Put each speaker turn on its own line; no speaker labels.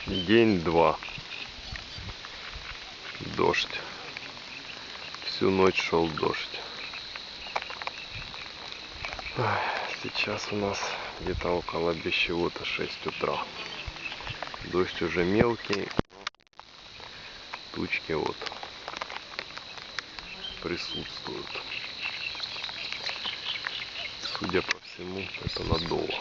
День-два. Дождь. Всю ночь шел дождь. Сейчас у нас где-то около без чего-то 6 утра. Дождь уже мелкий. Тучки вот присутствуют. Судя по всему, это надолго.